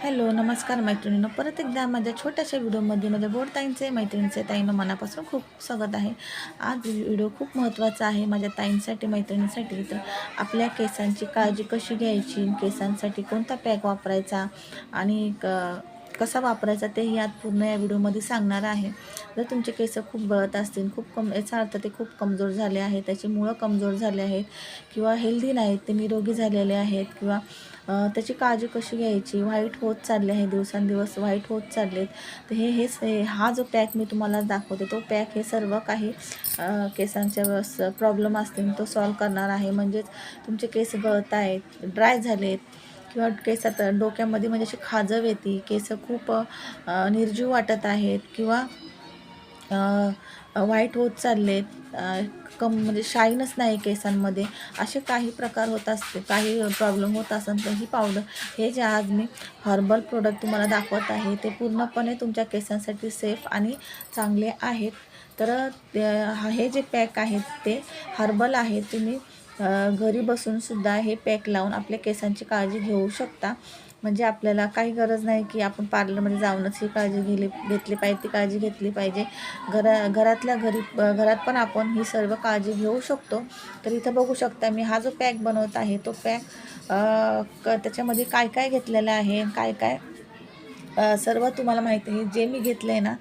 Hello नमस्कार मैत्रिणींनो, परत एकदा माझ्या छोट्याशा व्हिडिओमध्ये माझ्या गोड ताईंचे मैत्रिणींचे ताईंनो मनापासून खूप स्वागत आहे। आज व्हिडिओ खूप महत्त्वाचा आहे माझ्या ताईंसाठी मैत्रिणींसाठी। तर आपल्या केसांची काळजी कशी घ्यायची, केसांसाठी कोणता पॅक वापरायचा आणि कसा वापरायचा तेही आज पूर्ण या व्हिडिओमध्ये सांगणार आहे। जर तुमचे केस खूप गळत असतील, याचा अर्थ ते खूप कमजोर झाले आहेत, त्याची मुळं कमजोर झाले आहेत किंवा हेल्दी नाहीत, ते निरोगी झालेले आहेत किंवा त्याची काळजी कशी घ्यायची, व्हाईट होत चालले आहे, दिवसांदिवस व्हाईट होत चाललेत। तर हा जो पॅक मी तुम्हाला दाखवते, तो पॅक हे सर्व काही केसांच्या प्रॉब्लेम असतील तो सॉल्व करणार आहे। म्हणजेच तुमचे केस गळत आहेत, ड्राय झालेत किंवा केसात डोक्यामध्ये म्हणजे अशी खाजव येते, केस खूप निर्जीव वाटत आहेत किंवा व्हाईट होत चाललेत, म्हणजे शाईनच नाही केसांमध्ये, असे काही प्रकार होत असते, काही प्रॉब्लेम होत असेल तर ही पावडर, हे जे आज मी हर्बल प्रोडक्ट तुम्हाला दाखवत आहे, ते पूर्णपणे तुमच्या केसांसाठी सेफ आणि चांगले आहेत। तर हे जे पॅक आहेत ते हर्बल आहेत, तुम्ही घरी बसूनसुद्धा हे पॅक लावून आपल्या केसांची काळजी घेऊ शकता। म्हणजे आपल्याला काही गरज नाही की आपण पार्लरमध्ये जाऊनच ही काळजी घेतली पाहिजे, ती काळजी घेतली पाहिजे। घरात पण आपण ही सर्व काळजी घेऊ शकतो। तर इथं बघू शकता मी हा जो पॅक बनवत आहे, तो पॅक त्याच्यामध्ये काय काय घेतलेलं आहे, काय काय सर्व तुम्हाला माहिती आहे। जे मी घेतलं आहे ना,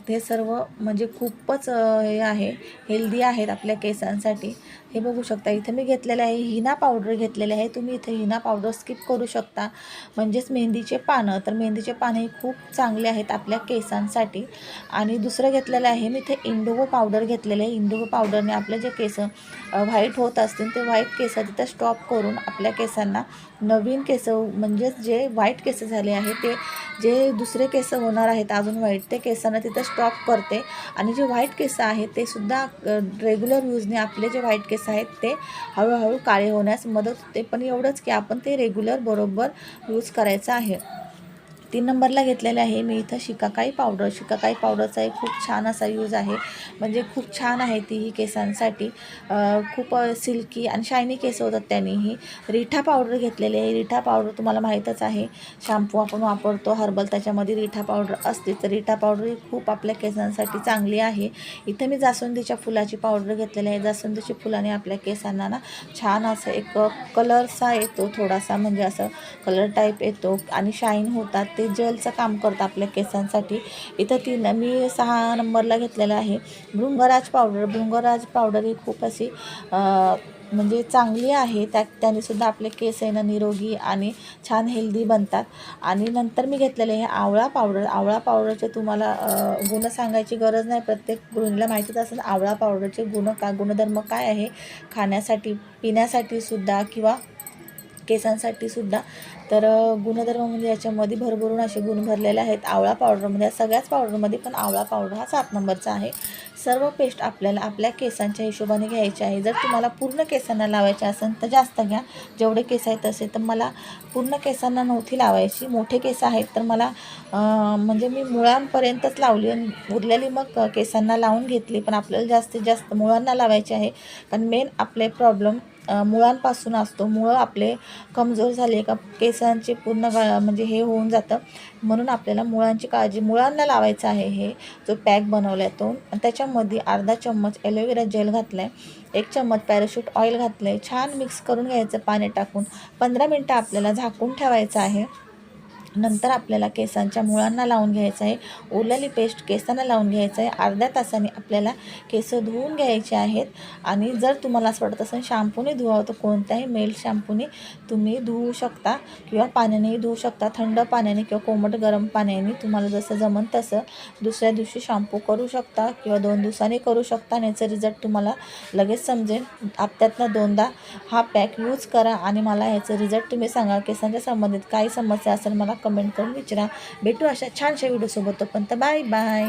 ते सर्व म्हणजे खूपच हे आहे, हेल्दी आहेत आपल्या केसांसाठी। हे बघू शकता इथं मी घेतलेलं आहे, हिना पावडर घेतलेले आहे। तुम्ही इथे हिना पावडर स्किप करू शकता, म्हणजेच मेहंदीचे पानं। तर मेहंदीचे पानं हे खूप चांगले आहेत आपल्या केसांसाठी। आणि दुसरं घेतलेलं आहे मी इथे इंडिगो पावडर घेतलेलं आहे। इंडिगो पावडरने आपले जे केस व्हाईट होत असतील, ते व्हाईट केस तिथं स्टॉप करून आपल्या केसांना नवीन केस, म्हणजेच जे व्हाईट केस झाले आहे, ते जे दुसरे केस होणार आहेत अजून व्हाईट, ते केसांना तिथं स्टॉप करते। आणि जे व्हाईट केस आहेत ते सुद्धा रेग्युलर यूजने आपले जे व्हाईट केस आहेत ते हळूहळू काळे होण्यास मदत होते। पण एवढंच की आपण ते रेग्युलर बरोबर यूज करायचं आहे। 3 नंबरला घेतलेलं आहे मी इथं शिकाकाई पावडर। शिकाकाई पावडरचा एक खूप छान असा यूज आहे, म्हणजे खूप छान आहे ती केसांसाठी, खूप सिल्की आणि शायनी केस होतात त्यांनी। ही रिठा पावडर घेतलेली आहे। रिठा पावडर तुम्हाला माहीतच आहे, शॅम्पू आपण वापरतो हर्बल, त्याच्यामध्ये रिठा पावडर असते। तर रिठा पावडर ही खूप आपल्या केसांसाठी चांगली आहे। इथं मी जास्वंदीच्या फुलाची पावडर घेतलेली आहे। जास्वंदीच्या फुलाने आपल्या केसांना ना छान असं एक कलरसा येतो, थोडासा म्हणजे असं कलर टाईप येतो आणि शाईन होतात, ते जेलचं काम करतं आपल्या केसांसाठी। इथं मी 6 नंबरला घेतलेलं आहे भृंगराज पावडर। भृंगराज पावडर ही खूप अशी म्हणजे चांगली आहे, त्याने सुद्धा आपले केस आहे ना निरोगी आणि छान हेल्दी बनतात। आणि नंतर मी घेतलेले आहे आवळा पावडर। आवळा पावडरचे तुम्हाला गुण सांगायची गरज नाही, प्रत्येक गृहिणीला माहितीच असेल आवळा पावडरचे गुणधर्म काय आहे, खाण्यासाठी, पिण्यासाठी सुद्धा किंवा केसांसाठी सुद्धा। तर गुणधर्म म्हणजे याच्यामध्ये भरभरून असे गुण भरलेले आहेत आवळा पावडरमध्ये, सगळ्याच पावडरमध्ये, पण आवळा पावडर हा 7 नंबरचा आहे। सर्व पेस्ट आपल्याला आपल्या केसांच्या हिशोबाने घ्यायची आहे। जर तुम्हाला पूर्ण केसांना लावायचे असेल तर जास्त घ्या, जेवढे केस आहेत तसे। तर मला पूर्ण केसांना नव्हती लावायची, मोठे केस आहेत तर मला म्हणजे मी मुळांपर्यंतच लावली आणि उरलेली मग केसांना लावून घेतली। पण आपल्याला जास्तीत जास्त मुळांना लावायचे आहे, कारण मेन आपले प्रॉब्लेम मुळांपासून असतो। मुळं आपले कमजोर झाले का केसांचे पूर्ण म्हणजे हे होऊन जातं, म्हणून आपल्याला मुळांची काळजी, मुळांना लावायचं आहे। हे जो पॅक बनवला आहे तो, त्याच्यामध्ये अर्धा चम्मच ॲलोवेरा जेल घातला आहे, 1 चम्मच पॅराशूट ऑइल घातलं आहे, छान मिक्स करून घ्यायचं पाणी टाकून। 15 मिनटं आपल्याला झाकून ठेवायचं आहे। नंतर आपल्याला केसांच्या मुळांना लावून घ्यायचं आहे, उरलेली पेस्ट केसांना लावून घ्यायचं आहे। अर्ध्या तासाने आपल्याला केस धुवून घ्यायचे आहेत। आणि जर तुम्हाला असं वाटत असेल शॅम्पूने धुवावं, तर कोणत्याही मेल शॅम्पूने तुम्ही धुवू शकता किंवा पाण्यानेही धुवू शकता, थंड पाण्याने किंवा कोमट गरम पाण्याने, तुम्हाला जसं जमन तसं। दुसऱ्या दिवशी शॅम्पू करू शकता किंवा 2 दिवसांनी करू शकता, आणि याचा रिझल्ट तुम्हाला लगेच समजेल। हप्त्यातनं 2दा हा पॅक यूज करा आणि मला ह्याचं रिझल्ट तुम्ही सांगा। केसांच्या संबंधित काही समस्या असेल मला कमेंट करून विचारा। भेटू अशा छानशा व्हिडिओसोबत, तोपर्यंत बाय बाय।